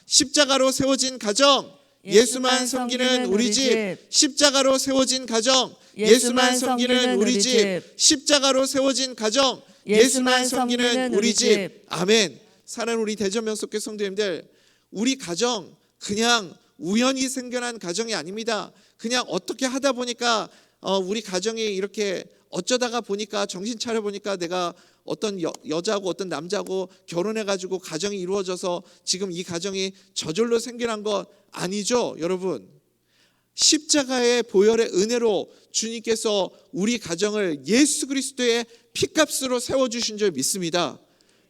십자가로 세워진 가정, 예수만 섬기는 우리 집. 십자가로 세워진 가정, 예수만 섬기는 우리 집. 십자가로 세워진 가정, 예수만 섬기는 우리 집. 아멘. 사랑하는 우리 대전명석교 성도님들, 우리 가정 그냥 우연히 생겨난 가정이 아닙니다. 그냥 어떻게 하다 보니까 우리 가정이 이렇게 어쩌다가 보니까 정신 차려 보니까 내가 어떤 여자하고 어떤 남자하고 결혼해가지고 가정이 이루어져서 지금 이 가정이 저절로 생겨난 것 아니죠, 여러분. 십자가의 보혈의 은혜로 주님께서 우리 가정을 예수 그리스도의 피값으로 세워주신 줄 믿습니다.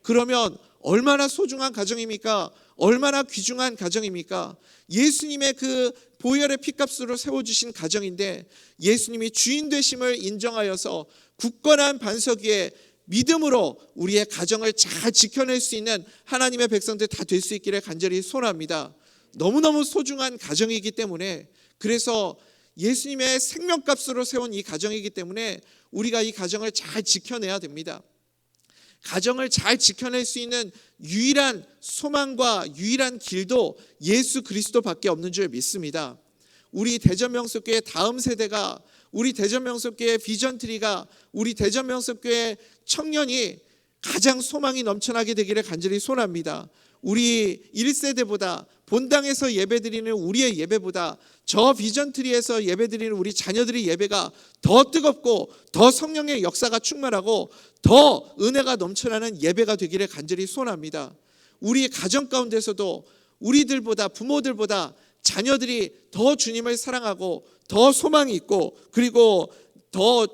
그러면 얼마나 소중한 가정입니까? 얼마나 귀중한 가정입니까? 예수님의 그 보혈의 피값으로 세워주신 가정인데, 예수님이 주인 되심을 인정하여서 굳건한 반석 위에 믿음으로 우리의 가정을 잘 지켜낼 수 있는 하나님의 백성들 다 될 수 있기를 간절히 소원합니다. 너무너무 소중한 가정이기 때문에, 그래서 예수님의 생명값으로 세운 이 가정이기 때문에 우리가 이 가정을 잘 지켜내야 됩니다. 가정을 잘 지켜낼 수 있는 유일한 소망과 유일한 길도 예수 그리스도밖에 없는 줄 믿습니다. 우리 대전명석교회 다음 세대가, 우리 대전명석교회 비전트리가, 우리 대전명석교회 청년이 가장 소망이 넘쳐나게 되기를 간절히 소원합니다. 우리 1세대보다 본당에서 예배드리는 우리의 예배보다 저 비전트리에서 예배드리는 우리 자녀들의 예배가 더 뜨겁고 더 성령의 역사가 충만하고 더 은혜가 넘쳐나는 예배가 되기를 간절히 소원합니다. 우리 가정 가운데서도 우리들보다, 부모들보다 자녀들이 더 주님을 사랑하고 더 소망이 있고, 그리고 더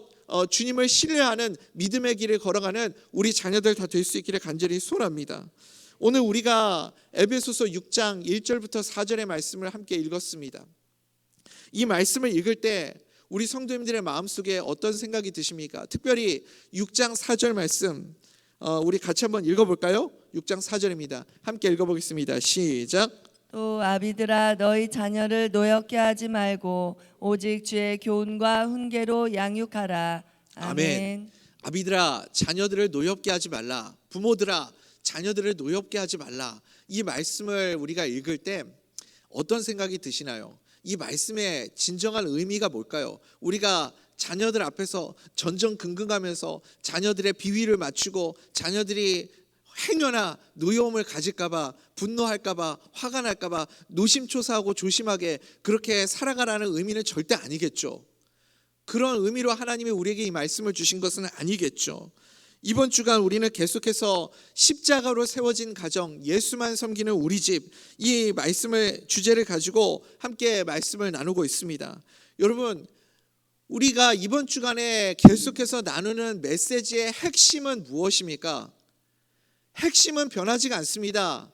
주님을 신뢰하는 믿음의 길을 걸어가는 우리 자녀들 다 될 수 있기를 간절히 소원합니다. 오늘 우리가 에베소서 6장 1절부터 4절의 말씀을 함께 읽었습니다. 이 말씀을 읽을 때 우리 성도님들의 마음속에 어떤 생각이 드십니까? 특별히 6장 4절 말씀 우리 같이 한번 읽어볼까요? 6장 4절입니다. 함께 읽어보겠습니다. 시작. 또 아비들아, 너희 자녀를 노엽게 하지 말고 오직 주의 교훈과 훈계로 양육하라. 아멘. 아비들아, 자녀들을 노엽게 하지 말라. 부모들아, 자녀들을 노엽게 하지 말라. 이 말씀을 우리가 읽을 때 어떤 생각이 드시나요? 이 말씀의 진정한 의미가 뭘까요? 우리가 자녀들 앞에서 전전긍긍하면서 자녀들의 비위를 맞추고 자녀들이 행여나 노여움을 가질까봐, 분노할까봐, 화가 날까봐 노심초사하고 조심하게 그렇게 살아가라는 의미는 절대 아니겠죠. 그런 의미로 하나님이 우리에게 이 말씀을 주신 것은 아니겠죠. 이번 주간 우리는 계속해서 십자가로 세워진 가정, 예수만 섬기는 우리 집, 이 말씀을 주제를 가지고 함께 말씀을 나누고 있습니다. 여러분, 우리가 이번 주간에 계속해서 나누는 메시지의 핵심은 무엇입니까? 핵심은 변하지가 않습니다.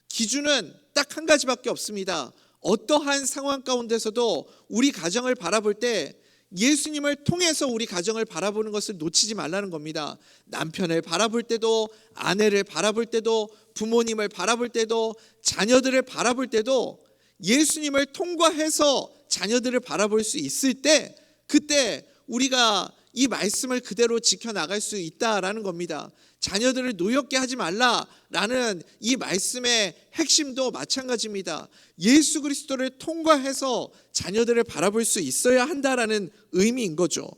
기준은 딱 한 가지밖에 없습니다. 어떠한 상황 가운데서도 우리 가정을 바라볼 때 예수님을 통해서 우리 가정을 바라보는 것을 놓치지 말라는 겁니다. 남편을 바라볼 때도, 아내를 바라볼 때도, 부모님을 바라볼 때도, 자녀들을 바라볼 때도 예수님을 통과해서 자녀들을 바라볼 수 있을 때, 그때 우리가 이 말씀을 그대로 지켜나갈 수 있다라는 겁니다. 자녀들을 노엽게 하지 말라라는 이 말씀의 핵심도 마찬가지입니다. 예수 그리스도를 통과해서 자녀들을 바라볼 수 있어야 한다라는 의미인 거죠.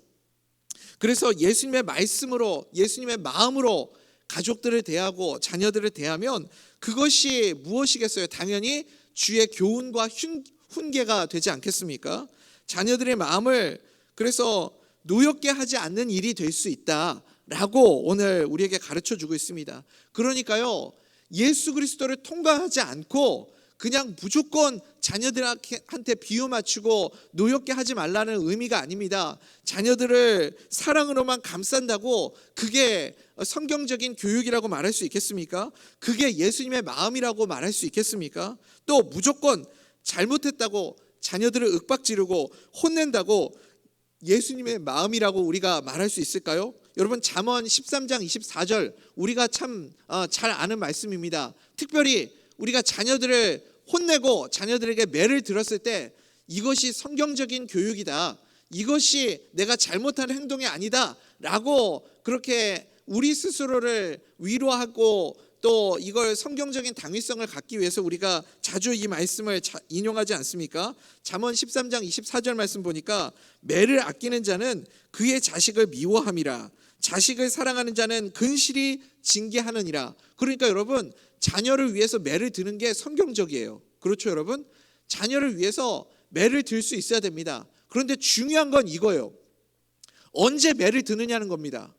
그래서 예수님의 말씀으로, 예수님의 마음으로 가족들을 대하고 자녀들을 대하면 그것이 무엇이겠어요? 당연히 주의 교훈과 훈계가 되지 않겠습니까? 자녀들의 마음을 그래서 노엽게 하지 않는 일이 될 수 있다라고 오늘 우리에게 가르쳐주고 있습니다. 그러니까요, 예수 그리스도를 통과하지 않고 그냥 무조건 자녀들한테 비유 맞추고 노엽게 하지 말라는 의미가 아닙니다. 자녀들을 사랑으로만 감싼다고 그게 성경적인 교육이라고 말할 수 있겠습니까? 그게 예수님의 마음이라고 말할 수 있겠습니까? 또 무조건 잘못했다고 자녀들을 윽박지르고 혼낸다고 예수님의 마음이라고 우리가 말할 수 있을까요? 여러분, 잠언 13장 24절 우리가 참 잘 아는 말씀입니다. 특별히 우리가 자녀들을 혼내고 자녀들에게 매를 들었을 때 이것이 성경적인 교육이다, 이것이 내가 잘못한 행동이 아니다 라고 그렇게 우리 스스로를 위로하고 또 이걸 성경적인 당위성을 갖기 위해서 우리가 자주 이 말씀을 인용하지 않습니까? 잠언 13장 24절 말씀 보니까 매를 아끼는 자는 그의 자식을 미워함이라 자식을 사랑하는 자는 근실히 징계하느니라. 그러니까 여러분, 자녀를 위해서 매를 드는 게 성경적이에요. 그렇죠, 여러분? 자녀를 위해서 매를 들 수 있어야 됩니다. 그런데 중요한 건 이거예요. 언제 매를 드느냐는 겁니다.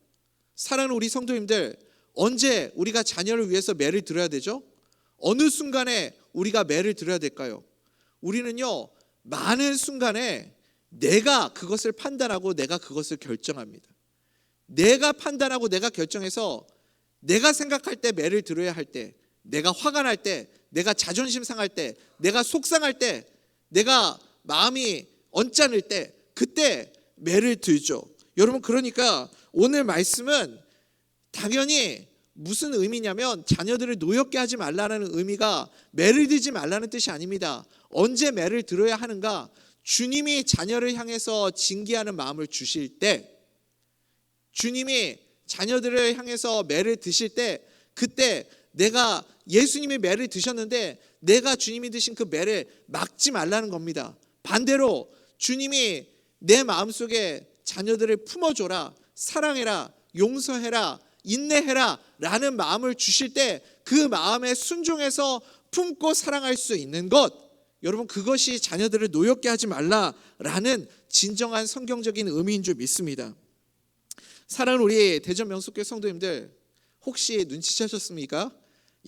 사랑하는 우리 성도님들, 언제 우리가 자녀를 위해서 매를 들어야 되죠? 어느 순간에 우리가 매를 들어야 될까요? 우리는요, 많은 순간에 내가 그것을 판단하고 내가 그것을 결정합니다. 내가 판단하고 내가 결정해서 내가 생각할 때 매를 들어야 할 때, 내가 화가 날 때, 내가 자존심 상할 때, 내가 속상할 때, 내가 마음이 언짢을 때, 그때 매를 들죠. 여러분, 그러니까 오늘 말씀은 당연히 무슨 의미냐면 자녀들을 노엽게 하지 말라는 의미가 매를 들지 말라는 뜻이 아닙니다. 언제 매를 들어야 하는가? 주님이 자녀를 향해서 징계하는 마음을 주실 때, 주님이 자녀들을 향해서 매를 드실 때, 그때 내가 예수님이 매를 드셨는데 내가 주님이 드신 그 매를 막지 말라는 겁니다. 반대로 주님이 내 마음속에 자녀들을 품어줘라, 사랑해라, 용서해라, 인내해라 라는 마음을 주실 때 그 마음에 순종해서 품고 사랑할 수 있는 것, 여러분, 그것이 자녀들을 노엽게 하지 말라라는 진정한 성경적인 의미인 줄 믿습니다. 사랑하는 우리 대전 명숙교회 성도님들, 혹시 눈치채셨습니까?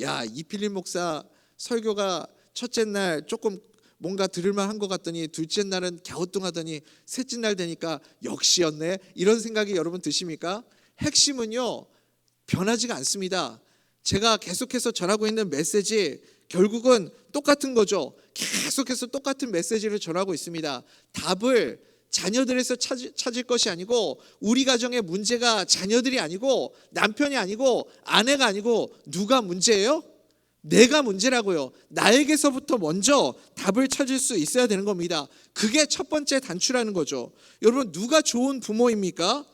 야, 이필림 목사 설교가 첫째 날 조금 뭔가 들을만 한 것 같더니 둘째 날은 갸우뚱하더니 셋째 날 되니까 역시였네, 이런 생각이 여러분 드십니까? 핵심은요, 변하지가 않습니다. 제가 계속해서 전하고 있는 메시지 결국은 똑같은 거죠. 계속해서 똑같은 메시지를 전하고 있습니다. 답을 자녀들에서 찾을 것이 아니고, 우리 가정의 문제가 자녀들이 아니고 남편이 아니고 아내가 아니고 누가 문제예요? 내가 문제라고요. 나에게서부터 먼저 답을 찾을 수 있어야 되는 겁니다. 그게 첫 번째 단추라는 거죠. 여러분, 누가 좋은 부모입니까?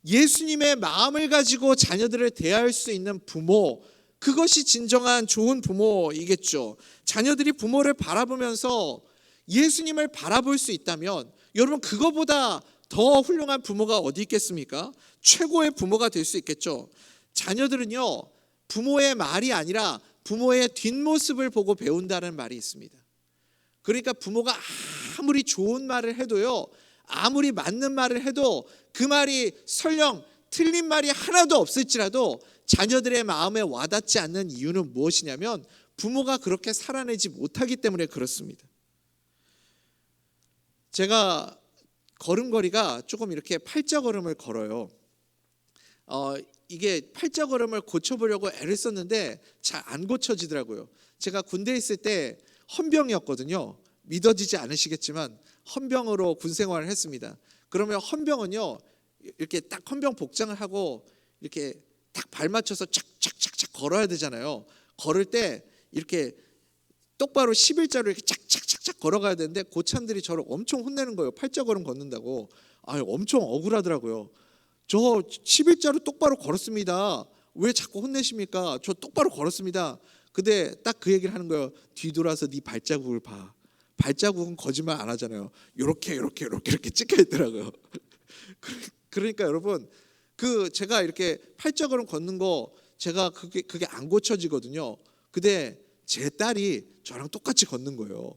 예수님의 마음을 가지고 자녀들을 대할 수 있는 부모, 그것이 진정한 좋은 부모이겠죠. 자녀들이 부모를 바라보면서 예수님을 바라볼 수 있다면 여러분, 그거보다 더 훌륭한 부모가 어디 있겠습니까? 최고의 부모가 될 수 있겠죠. 자녀들은요, 부모의 말이 아니라 부모의 뒷모습을 보고 배운다는 말이 있습니다. 그러니까 부모가 아무리 좋은 말을 해도요, 아무리 맞는 말을 해도 그 말이 설령 틀린 말이 하나도 없을지라도 자녀들의 마음에 와닿지 않는 이유는 무엇이냐면 부모가 그렇게 살아내지 못하기 때문에 그렇습니다. 제가 걸음걸이가 조금 이렇게 팔자걸음을 걸어요. 이게 팔자걸음을 고쳐보려고 애를 썼는데 잘 안 고쳐지더라고요. 제가 군대에 있을 때 헌병이었거든요. 믿어지지 않으시겠지만 헌병으로 군 생활을 했습니다. 그러면 헌병은요, 이렇게 딱 헌병 복장을 하고 이렇게 딱 발 맞춰서 착착착착 걸어야 되잖아요. 걸을 때 이렇게 똑바로 11자로 이렇게 착착착착 걸어가야 되는데 고참들이 저를 엄청 혼내는 거예요. 팔자걸음 걷는다고. 엄청 억울하더라고요. 저 11자로 똑바로 걸었습니다. 왜 자꾸 혼내십니까? 저 똑바로 걸었습니다. 근데 딱 그 얘기를 하는 거예요. 뒤돌아서 네 발자국을 봐. 발자국은 거짓말 안 하잖아요. 이렇게 찍혀 있더라고요. 그러니까 여러분, 제가 이렇게 팔자걸음 걷는 거 제가 그게 안 고쳐지거든요. 근데 제 딸이 저랑 똑같이 걷는 거예요.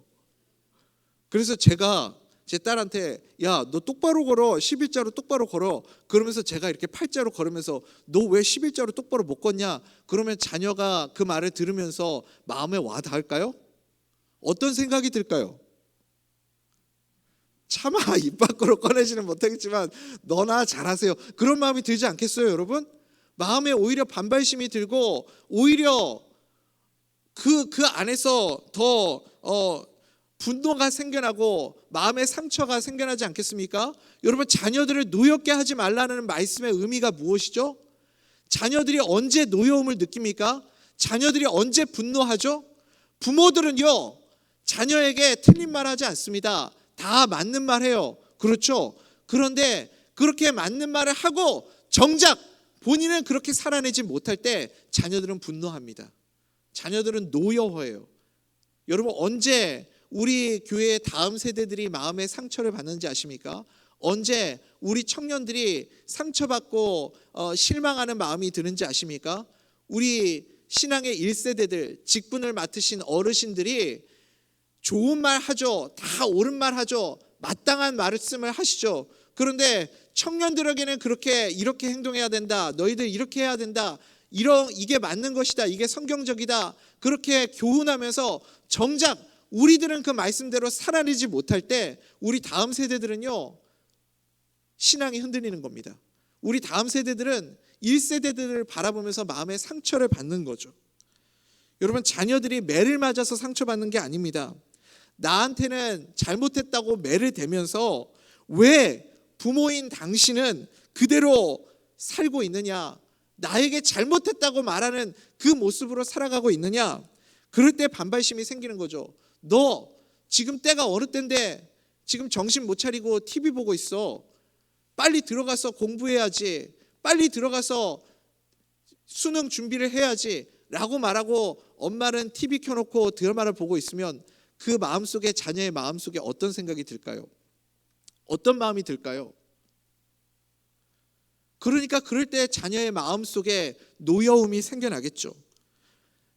그래서 제가 제 딸한테, 야, 너 똑바로 걸어, 11자로 똑바로 걸어. 그러면서 제가 이렇게 팔자로 걸으면서 너 왜 11자로 똑바로 못 걷냐? 그러면 자녀가 그 말을 들으면서 마음에 와 닿을까요? 어떤 생각이 들까요? 차마 입 밖으로 꺼내지는 못하겠지만 너나 잘하세요, 그런 마음이 들지 않겠어요, 여러분? 마음에 오히려 반발심이 들고 오히려 그 안에서 더 분노가 생겨나고 마음의 상처가 생겨나지 않겠습니까? 여러분, 자녀들을 노엽게 하지 말라는 말씀의 의미가 무엇이죠? 자녀들이 언제 노여움을 느낍니까? 자녀들이 언제 분노하죠? 부모들은요, 자녀에게 틀린 말 하지 않습니다. 다 맞는 말 해요. 그렇죠? 그런데 그렇게 맞는 말을 하고 정작 본인은 그렇게 살아내지 못할 때 자녀들은 분노합니다. 자녀들은 노여워해요. 여러분, 언제 우리 교회의 다음 세대들이 마음의 상처를 받는지 아십니까? 언제 우리 청년들이 상처받고 실망하는 마음이 드는지 아십니까? 우리 신앙의 1세대들, 직분을 맡으신 어르신들이 좋은 말 하죠. 다 옳은 말 하죠. 마땅한 말씀을 하시죠. 그런데 청년들에게는 이렇게 행동해야 된다. 너희들 이렇게 해야 된다. 이게 맞는 것이다. 이게 성경적이다. 그렇게 교훈하면서 정작 우리들은 그 말씀대로 살아내지 못할 때 우리 다음 세대들은요, 신앙이 흔들리는 겁니다. 우리 다음 세대들은 1세대들을 바라보면서 마음의 상처를 받는 거죠. 여러분, 자녀들이 매를 맞아서 상처받는 게 아닙니다. 나한테는 잘못했다고 매를 대면서 왜 부모인 당신은 그대로 살고 있느냐, 나에게 잘못했다고 말하는 그 모습으로 살아가고 있느냐. 그럴 때 반발심이 생기는 거죠. 너 지금 때가 어느 때인데 지금 정신 못 차리고 TV 보고 있어. 빨리 들어가서 공부해야지. 빨리 들어가서 수능 준비를 해야지 라고 말하고 엄마는 TV 켜놓고 드라마를 보고 있으면 그 마음속에, 자녀의 마음속에 어떤 생각이 들까요? 어떤 마음이 들까요? 그러니까 그럴 때 자녀의 마음속에 노여움이 생겨나겠죠.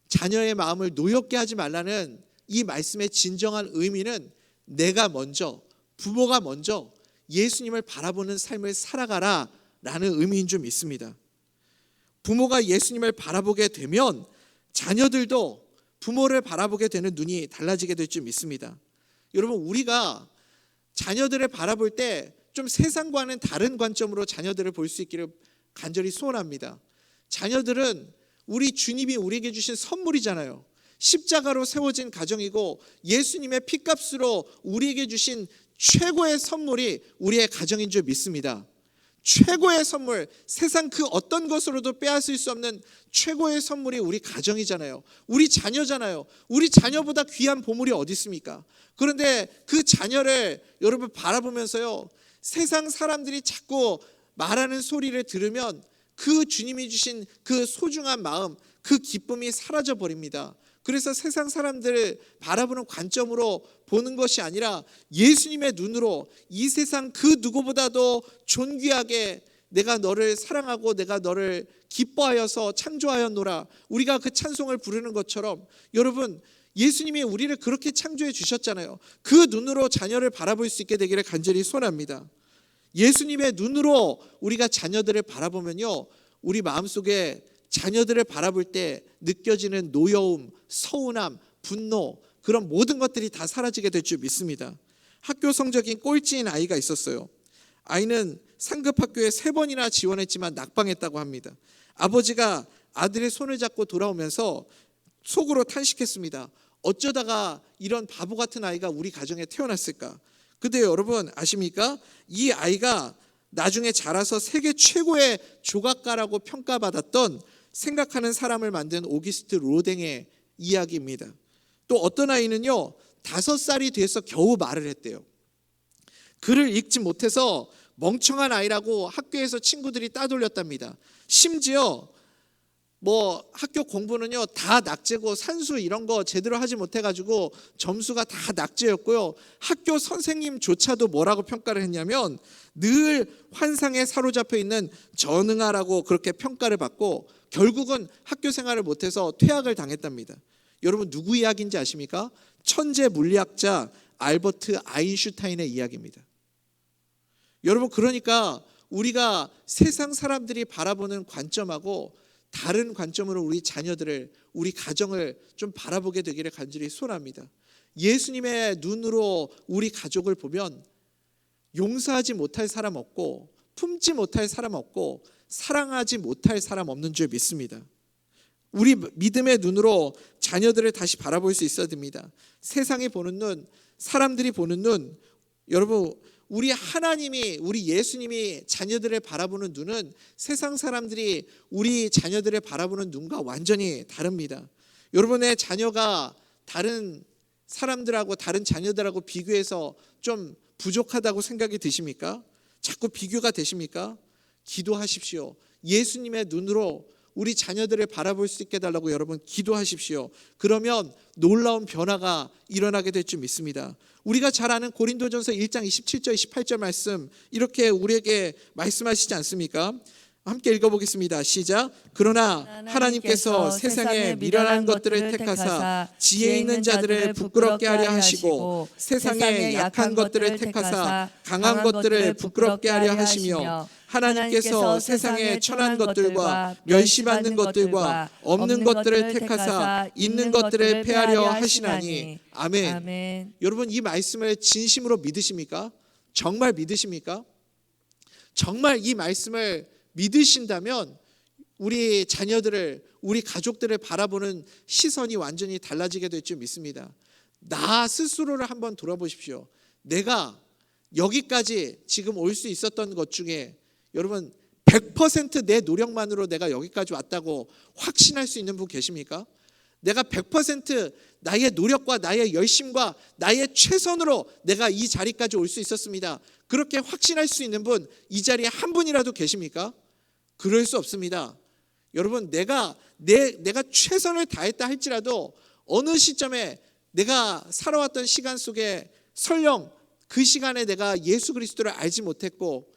자녀의 마음을 노엽게 하지 말라는 이 말씀의 진정한 의미는 내가 먼저, 부모가 먼저 예수님을 바라보는 삶을 살아가라 라는 의미인 줄 믿습니다. 부모가 예수님을 바라보게 되면 자녀들도 부모를 바라보게 되는 눈이 달라지게 될 줄 믿습니다. 여러분, 우리가 자녀들을 바라볼 때 좀 세상과는 다른 관점으로 자녀들을 볼 수 있기를 간절히 소원합니다. 자녀들은 우리 주님이 우리에게 주신 선물이잖아요. 십자가로 세워진 가정이고 예수님의 피값으로 우리에게 주신 최고의 선물이 우리의 가정인 줄 믿습니다. 최고의 선물, 세상 그 어떤 것으로도 빼앗을 수 없는 최고의 선물이 우리 가정이잖아요. 우리 자녀잖아요. 우리 자녀보다 귀한 보물이 어디 있습니까? 그런데 그 자녀를 여러분 바라보면서요, 세상 사람들이 자꾸 말하는 소리를 들으면 그 주님이 주신 그 소중한 마음, 그 기쁨이 사라져 버립니다. 그래서 세상 사람들을 바라보는 관점으로 보는 것이 아니라 예수님의 눈으로 이 세상 그 누구보다도 존귀하게 내가 너를 사랑하고 내가 너를 기뻐하여서 창조하였노라, 우리가 그 찬송을 부르는 것처럼 여러분, 예수님이 우리를 그렇게 창조해 주셨잖아요. 그 눈으로 자녀를 바라볼 수 있게 되기를 간절히 소원합니다. 예수님의 눈으로 우리가 자녀들을 바라보면요, 우리 마음속에 자녀들을 바라볼 때 느껴지는 노여움, 서운함, 분노, 그런 모든 것들이 다 사라지게 될 줄 믿습니다. 학교 성적이 꼴찌인 아이가 있었어요. 아이는 상급 학교에 3번이나 지원했지만 낙방했다고 합니다. 아버지가 아들의 손을 잡고 돌아오면서 속으로 탄식했습니다. 어쩌다가 이런 바보 같은 아이가 우리 가정에 태어났을까? 근데 여러분 아십니까? 이 아이가 나중에 자라서 세계 최고의 조각가라고 평가받았던 생각하는 사람을 만든 오기스트 로댕의 이야기입니다. 또 어떤 아이는요, 5살이 돼서 겨우 말을 했대요. 글을 읽지 못해서 멍청한 아이라고 학교에서 친구들이 따돌렸답니다. 심지어 학교 공부는요 다 낙제고 산수 이런 거 제대로 하지 못해가지고 점수가 다 낙제였고요. 학교 선생님조차도 뭐라고 평가를 했냐면 늘 환상에 사로잡혀 있는 전응아라고 그렇게 평가를 받고 결국은 학교 생활을 못해서 퇴학을 당했답니다. 여러분, 누구 이야기인지 아십니까? 천재 물리학자 알버트 아인슈타인의 이야기입니다. 여러분, 그러니까 우리가 세상 사람들이 바라보는 관점하고 다른 관점으로 우리 자녀들을, 우리 가정을 좀 바라보게 되기를 간절히 소원합니다. 예수님의 눈으로 우리 가족을 보면 용서하지 못할 사람 없고 품지 못할 사람 없고 사랑하지 못할 사람 없는 줄 믿습니다. 우리 믿음의 눈으로 자녀들을 다시 바라볼 수 있어야 됩니다. 세상이 보는 눈, 사람들이 보는 눈, 여러분, 우리 하나님이, 우리 예수님이 자녀들을 바라보는 눈은 세상 사람들이 우리 자녀들을 바라보는 눈과 완전히 다릅니다. 여러분의 자녀가 다른 사람들하고 다른 자녀들하고 비교해서 좀 부족하다고 생각이 드십니까? 자꾸 비교가 되십니까? 기도하십시오. 예수님의 눈으로 우리 자녀들을 바라볼 수 있게 해달라고 여러분 기도하십시오. 그러면 놀라운 변화가 일어나게 될 줄 믿습니다. 우리가 잘 아는 고린도전서 1장 27절 28절 말씀 이렇게 우리에게 말씀하시지 않습니까? 함께 읽어보겠습니다. 시작. 그러나 하나님께서 세상에 미련한 것들을 택하사 지혜 있는 자들을 부끄럽게 하려 하시고 세상에 약한 것들을 택하사 강한 것들을 부끄럽게 하려 하시며 하나님께서 세상에 천한 것들과 멸시받는 것들과 없는 것들을 택하사 있는 것들을 폐하려 하시나니. 아멘. 아멘. 여러분 이 말씀을 진심으로 믿으십니까? 정말 믿으십니까? 정말 이 말씀을 믿으신다면 우리 자녀들을 우리 가족들을 바라보는 시선이 완전히 달라지게 될 줄 믿습니다. 나 스스로를 한번 돌아보십시오. 내가 여기까지 지금 올 수 있었던 것 중에 여러분 100% 내 노력만으로 내가 여기까지 왔다고 확신할 수 있는 분 계십니까? 내가 100% 나의 노력과 나의 열심과 나의 최선으로 내가 이 자리까지 올 수 있었습니다. 그렇게 확신할 수 있는 분 이 자리에 한 분이라도 계십니까? 그럴 수 없습니다. 여러분 내가 최선을 다했다 할지라도 어느 시점에 내가 살아왔던 시간 속에 설령 그 시간에 내가 예수 그리스도를 알지 못했고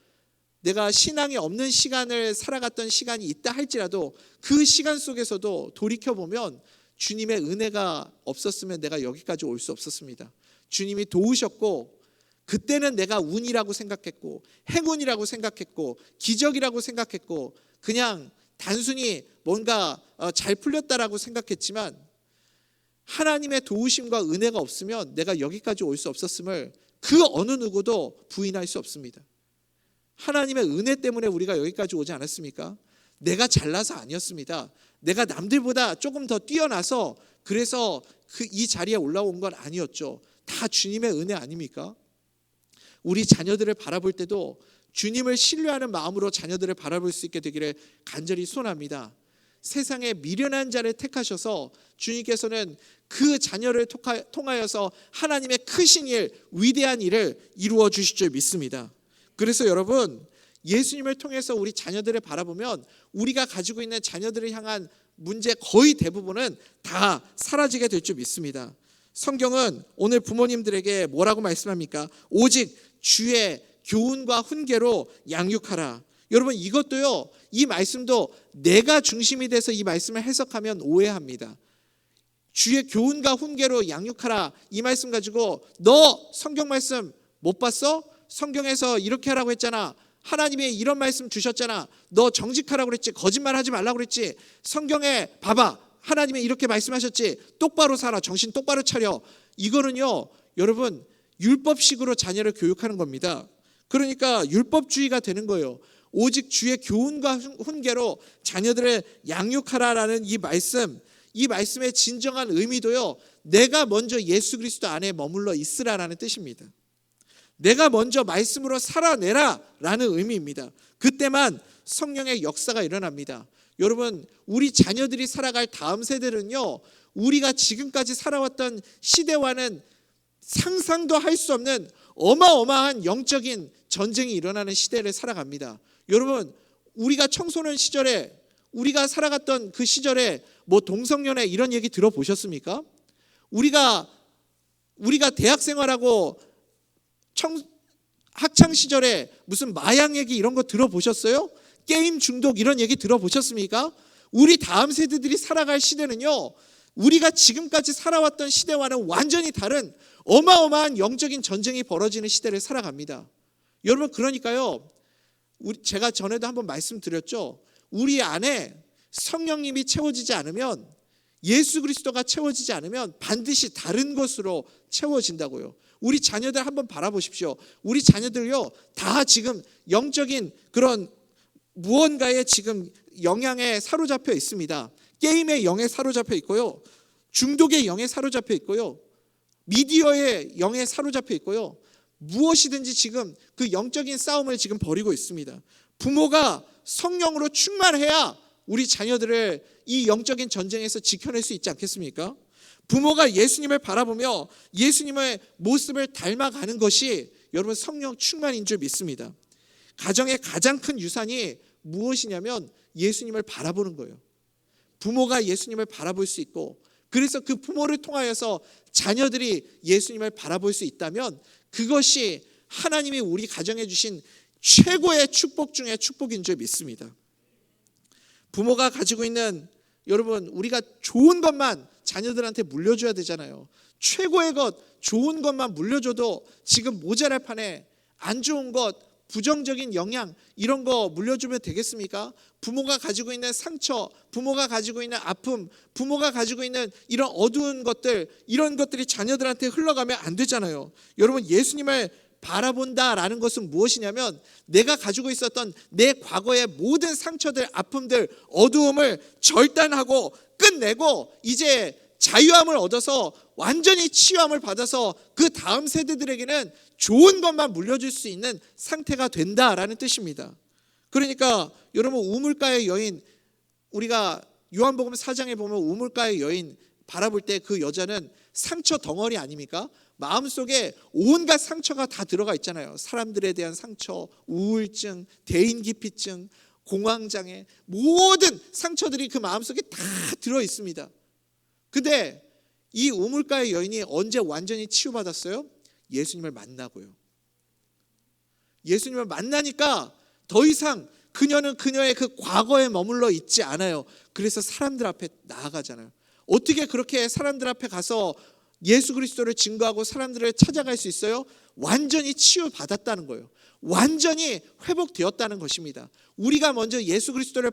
내가 신앙이 없는 시간을 살아갔던 시간이 있다 할지라도 그 시간 속에서도 돌이켜보면 주님의 은혜가 없었으면 내가 여기까지 올 수 없었습니다. 주님이 도우셨고 그때는 내가 운이라고 생각했고 행운이라고 생각했고 기적이라고 생각했고 그냥 단순히 뭔가 잘 풀렸다라고 생각했지만 하나님의 도우심과 은혜가 없으면 내가 여기까지 올 수 없었음을 그 어느 누구도 부인할 수 없습니다. 하나님의 은혜 때문에 우리가 여기까지 오지 않았습니까? 내가 잘나서 아니었습니다. 내가 남들보다 조금 더 뛰어나서 그래서 이 자리에 올라온 건 아니었죠. 다 주님의 은혜 아닙니까? 우리 자녀들을 바라볼 때도 주님을 신뢰하는 마음으로 자녀들을 바라볼 수 있게 되기를 간절히 소원합니다. 세상에 미련한 자를 택하셔서 주님께서는 그 자녀를 통하여서 하나님의 크신 일, 위대한 일을 이루어 주실 줄 믿습니다. 그래서 여러분 예수님을 통해서 우리 자녀들을 바라보면 우리가 가지고 있는 자녀들을 향한 문제 거의 대부분은 다 사라지게 될 줄 믿습니다. 성경은 오늘 부모님들에게 뭐라고 말씀합니까? 오직 주의 교훈과 훈계로 양육하라. 여러분 이것도요, 이 말씀도 내가 중심이 돼서 이 말씀을 해석하면 오해합니다. 주의 교훈과 훈계로 양육하라 이 말씀 가지고 너 성경 말씀 못 봤어? 성경에서 이렇게 하라고 했잖아. 하나님이 이런 말씀 주셨잖아. 너 정직하라고 그랬지. 거짓말하지 말라고 그랬지. 성경에 봐봐. 하나님이 이렇게 말씀하셨지. 똑바로 살아. 정신 똑바로 차려. 이거는요 여러분 율법식으로 자녀를 교육하는 겁니다. 그러니까 율법주의가 되는 거예요. 오직 주의 교훈과 훈계로 자녀들을 양육하라라는 이 말씀의 진정한 의미도요 내가 먼저 예수 그리스도 안에 머물러 있으라라는 뜻입니다. 내가 먼저 말씀으로 살아내라라는 의미입니다. 그때만 성령의 역사가 일어납니다. 여러분 우리 자녀들이 살아갈 다음 세대는요 우리가 지금까지 살아왔던 시대와는 상상도 할 수 없는 어마어마한 영적인 전쟁이 일어나는 시대를 살아갑니다. 여러분 우리가 청소년 시절에 우리가 살아갔던 그 시절에 뭐 동성연애 이런 얘기 들어보셨습니까? 우리가 대학 생활하고 학창 시절에 무슨 마약 얘기 이런 거 들어보셨어요? 게임 중독 이런 얘기 들어보셨습니까? 우리 다음 세대들이 살아갈 시대는요 우리가 지금까지 살아왔던 시대와는 완전히 다른 어마어마한 영적인 전쟁이 벌어지는 시대를 살아갑니다. 여러분 그러니까요 제가 전에도 한번 말씀드렸죠. 우리 안에 성령님이 채워지지 않으면 예수 그리스도가 채워지지 않으면 반드시 다른 것으로 채워진다고요. 우리 자녀들 한번 바라보십시오. 우리 자녀들요 다 지금 영적인 그런 무언가에 지금 영향에 사로잡혀 있습니다. 게임의 영에 사로잡혀 있고요. 중독의 영에 사로잡혀 있고요. 미디어의 영에 사로잡혀 있고요. 무엇이든지 지금 그 영적인 싸움을 지금 벌이고 있습니다. 부모가 성령으로 충만해야 우리 자녀들을 이 영적인 전쟁에서 지켜낼 수 있지 않겠습니까? 부모가 예수님을 바라보며 예수님의 모습을 닮아가는 것이 여러분 성령 충만인 줄 믿습니다. 가정의 가장 큰 유산이 무엇이냐면 예수님을 바라보는 거예요. 부모가 예수님을 바라볼 수 있고, 그래서 그 부모를 통하여서 자녀들이 예수님을 바라볼 수 있다면 그것이 하나님이 우리 가정에 주신 최고의 축복 중에 축복인 줄 믿습니다. 부모가 가지고 있는, 여러분, 우리가 좋은 것만 자녀들한테 물려줘야 되잖아요. 최고의 것, 좋은 것만 물려줘도 지금 모자랄 판에 안 좋은 것, 부정적인 영향 이런 거 물려주면 되겠습니까? 부모가 가지고 있는 상처, 부모가 가지고 있는 아픔, 부모가 가지고 있는 이런 어두운 것들, 이런 것들이 자녀들한테 흘러가면 안 되잖아요. 여러분, 예수님을 바라본다라는 것은 무엇이냐면 내가 가지고 있었던 내 과거의 모든 상처들, 아픔들, 어두움을 절단하고 끝내고 이제 자유함을 얻어서 완전히 치유함을 받아서 그 다음 세대들에게는 좋은 것만 물려줄 수 있는 상태가 된다라는 뜻입니다. 그러니까 여러분, 우물가의 여인, 우리가 요한복음 4장에 보면 우물가의 여인 바라볼 때 그 여자는 상처 덩어리 아닙니까? 마음속에 온갖 상처가 다 들어가 있잖아요. 사람들에 대한 상처, 우울증, 대인기피증, 공황장애, 모든 상처들이 그 마음속에 다 들어 있습니다. 근데 이 우물가의 여인이 언제 완전히 치유받았어요? 예수님을 만나고요. 예수님을 만나니까 더 이상 그녀는 그녀의 그 과거에 머물러 있지 않아요. 그래서 사람들 앞에 나아가잖아요. 어떻게 그렇게 사람들 앞에 가서 예수 그리스도를 증거하고 사람들을 찾아갈 수 있어요? 완전히 치유받았다는 거예요. 완전히 회복되었다는 것입니다. 우리가 먼저 예수 그리스도를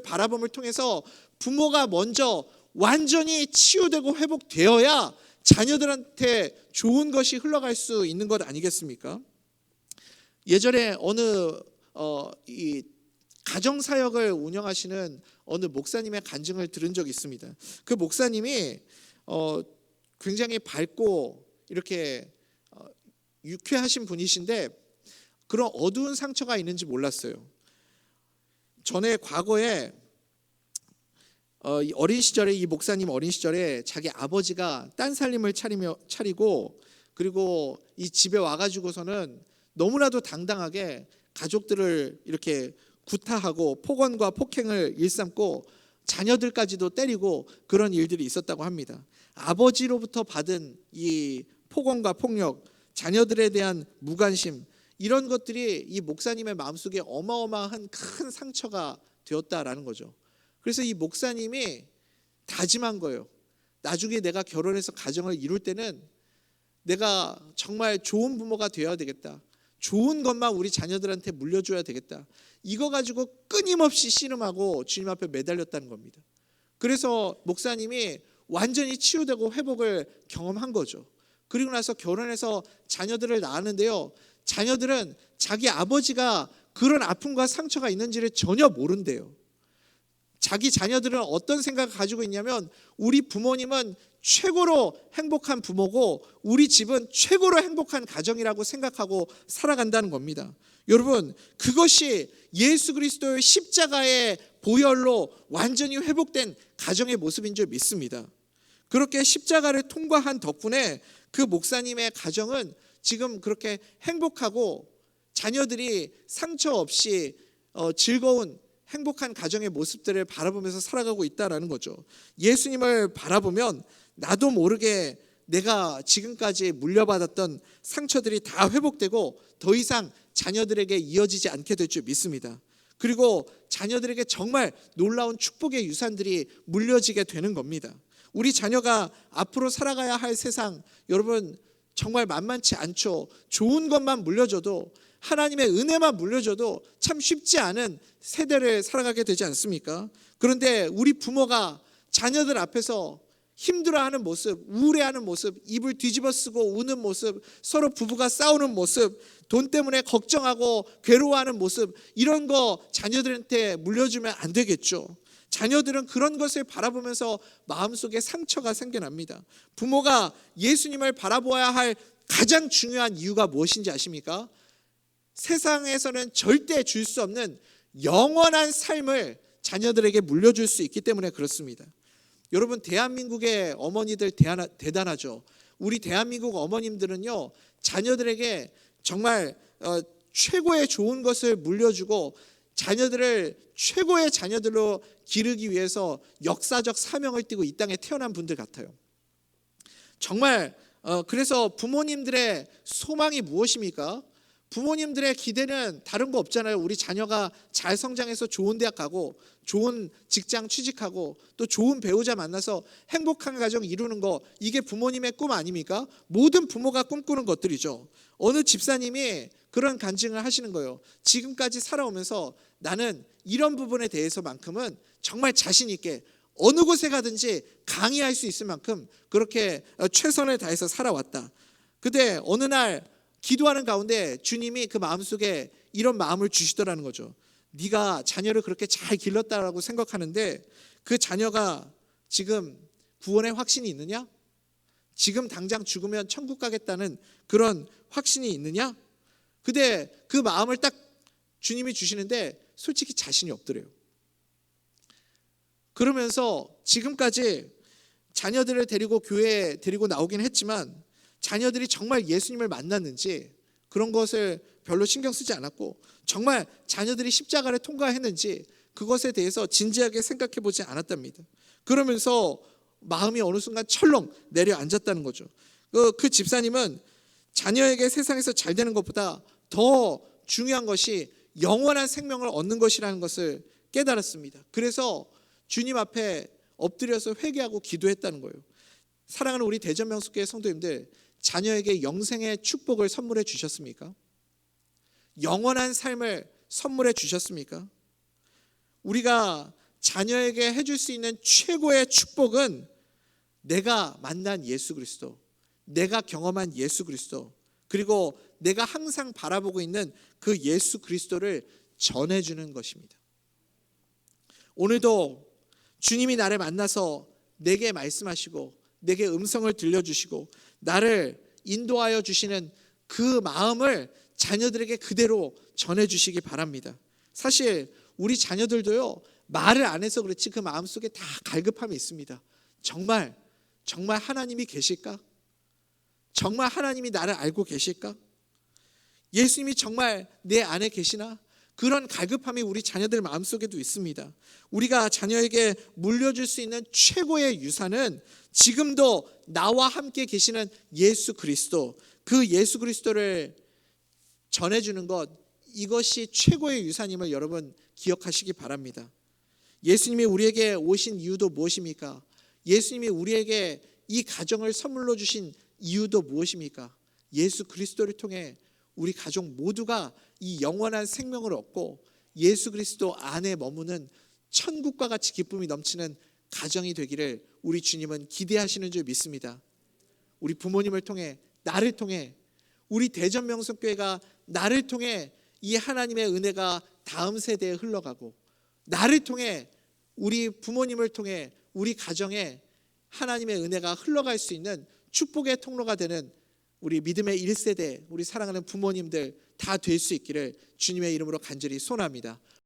바라봄을 통해서 부모가 먼저 완전히 치유되고 회복되어야 자녀들한테 좋은 것이 흘러갈 수 있는 것 아니겠습니까? 예전에 어느 이 가정사역을 운영하시는 어느 목사님의 간증을 들은 적이 있습니다. 그 목사님이 굉장히 밝고 이렇게 유쾌하신 분이신데 그런 어두운 상처가 있는지 몰랐어요. 전에 과거에 어린 시절에, 이 목사님 어린 시절에 자기 아버지가 딴살림을 차리고 그리고 이 집에 와가지고서는 너무나도 당당하게 가족들을 이렇게 구타하고 폭언과 폭행을 일삼고 자녀들까지도 때리고 그런 일들이 있었다고 합니다. 아버지로부터 받은 이 폭언과 폭력, 자녀들에 대한 무관심, 이런 것들이 이 목사님의 마음속에 어마어마한 큰 상처가 되었다라는 거죠. 그래서 이 목사님이 다짐한 거예요. 나중에 내가 결혼해서 가정을 이룰 때는 내가 정말 좋은 부모가 되어야 되겠다. 좋은 것만 우리 자녀들한테 물려줘야 되겠다. 이거 가지고 끊임없이 씨름하고 주님 앞에 매달렸다는 겁니다. 그래서 목사님이 완전히 치유되고 회복을 경험한 거죠. 그리고 나서 결혼해서 자녀들을 낳았는데요, 자녀들은 자기 아버지가 그런 아픔과 상처가 있는지를 전혀 모른대요. 자기 자녀들은 어떤 생각을 가지고 있냐면 우리 부모님은 최고로 행복한 부모고 우리 집은 최고로 행복한 가정이라고 생각하고 살아간다는 겁니다. 여러분, 그것이 예수 그리스도의 십자가의 보혈로 완전히 회복된 가정의 모습인 줄 믿습니다. 그렇게 십자가를 통과한 덕분에 그 목사님의 가정은 지금 그렇게 행복하고 자녀들이 상처 없이 즐거운 행복한 가정의 모습들을 바라보면서 살아가고 있다는 거죠. 예수님을 바라보면 나도 모르게 내가 지금까지 물려받았던 상처들이 다 회복되고 더 이상 자녀들에게 이어지지 않게 될 줄 믿습니다. 그리고 자녀들에게 정말 놀라운 축복의 유산들이 물려지게 되는 겁니다. 우리 자녀가 앞으로 살아가야 할 세상, 여러분 정말 만만치 않죠. 좋은 것만 물려줘도, 하나님의 은혜만 물려줘도 참 쉽지 않은 세대를 살아가게 되지 않습니까? 그런데 우리 부모가 자녀들 앞에서 힘들어하는 모습, 우울해하는 모습, 입을 뒤집어 쓰고 우는 모습, 서로 부부가 싸우는 모습, 돈 때문에 걱정하고 괴로워하는 모습, 이런 거 자녀들한테 물려주면 안 되겠죠. 자녀들은 그런 것을 바라보면서 마음속에 상처가 생겨납니다. 부모가 예수님을 바라보아야 할 가장 중요한 이유가 무엇인지 아십니까? 세상에서는 절대 줄 수 없는 영원한 삶을 자녀들에게 물려줄 수 있기 때문에 그렇습니다. 여러분, 대한민국의 어머니들 대단하죠. 우리 대한민국 어머님들은요, 자녀들에게 정말 최고의 좋은 것을 물려주고 자녀들을 최고의 자녀들로 기르기 위해서 역사적 사명을 띠고 이 땅에 태어난 분들 같아요. 정말 그래서 부모님들의 소망이 무엇입니까? 부모님들의 기대는 다른 거 없잖아요. 우리 자녀가 잘 성장해서 좋은 대학 가고 좋은 직장 취직하고 또 좋은 배우자 만나서 행복한 가정 이루는 거, 이게 부모님의 꿈 아닙니까? 모든 부모가 꿈꾸는 것들이죠. 어느 집사님이 그런 간증을 하시는 거예요. 지금까지 살아오면서 나는 이런 부분에 대해서만큼은 정말 자신 있게 어느 곳에 가든지 강의할 수 있을 만큼 그렇게 최선을 다해서 살아왔다. 근데 어느 날 기도하는 가운데 주님이 그 마음속에 이런 마음을 주시더라는 거죠. 네가 자녀를 그렇게 잘 길렀다라고 생각하는데 그 자녀가 지금 구원의 확신이 있느냐? 지금 당장 죽으면 천국 가겠다는 그런 확신이 있느냐? 근데 그 마음을 딱 주님이 주시는데 솔직히 자신이 없더래요. 그러면서 지금까지 자녀들을 데리고 교회에 데리고 나오긴 했지만 자녀들이 정말 예수님을 만났는지 그런 것을 별로 신경 쓰지 않았고, 정말 자녀들이 십자가를 통과했는지 그것에 대해서 진지하게 생각해 보지 않았답니다. 그러면서 마음이 어느 순간 철렁 내려앉았다는 거죠. 그 집사님은 자녀에게 세상에서 잘 되는 것보다 더 중요한 것이 영원한 생명을 얻는 것이라는 것을 깨달았습니다. 그래서 주님 앞에 엎드려서 회개하고 기도했다는 거예요. 사랑하는 우리 대전명숙교회 성도님들, 자녀에게 영생의 축복을 선물해 주셨습니까? 영원한 삶을 선물해 주셨습니까? 우리가 자녀에게 해줄 수 있는 최고의 축복은 내가 만난 예수 그리스도, 내가 경험한 예수 그리스도, 그리고 내가 항상 바라보고 있는 그 예수 그리스도를 전해주는 것입니다. 오늘도 주님이 나를 만나서 내게 말씀하시고 내게 음성을 들려주시고 나를 인도하여 주시는 그 마음을 자녀들에게 그대로 전해주시기 바랍니다. 사실 우리 자녀들도요, 말을 안 해서 그렇지 그 마음속에 다 갈급함이 있습니다. 정말 하나님이 계실까? 정말 하나님이 나를 알고 계실까? 예수님이 정말 내 안에 계시나? 그런 갈급함이 우리 자녀들 마음속에도 있습니다. 우리가 자녀에게 물려줄 수 있는 최고의 유산은 지금도 나와 함께 계시는 예수 그리스도, 그 예수 그리스도를 전해주는 것, 이것이 최고의 유산임을 여러분 기억하시기 바랍니다. 예수님이 우리에게 오신 이유도 무엇입니까? 예수님이 우리에게 이 가정을 선물로 주신 이유도 무엇입니까? 예수 그리스도를 통해 우리 가족 모두가 이 영원한 생명을 얻고 예수 그리스도 안에 머무는 천국과 같이 기쁨이 넘치는 가정이 되기를 우리 주님은 기대하시는 줄 믿습니다. 우리 부모님을 통해, 나를 통해, 우리 대전명석교회가 나를 통해 이 하나님의 은혜가 다음 세대에 흘러가고, 나를 통해, 우리 부모님을 통해 우리 가정에 하나님의 은혜가 흘러갈 수 있는 축복의 통로가 되는 우리 믿음의 1세대, 우리 사랑하는 부모님들 다 될 수 있기를 주님의 이름으로 간절히 소원합니다.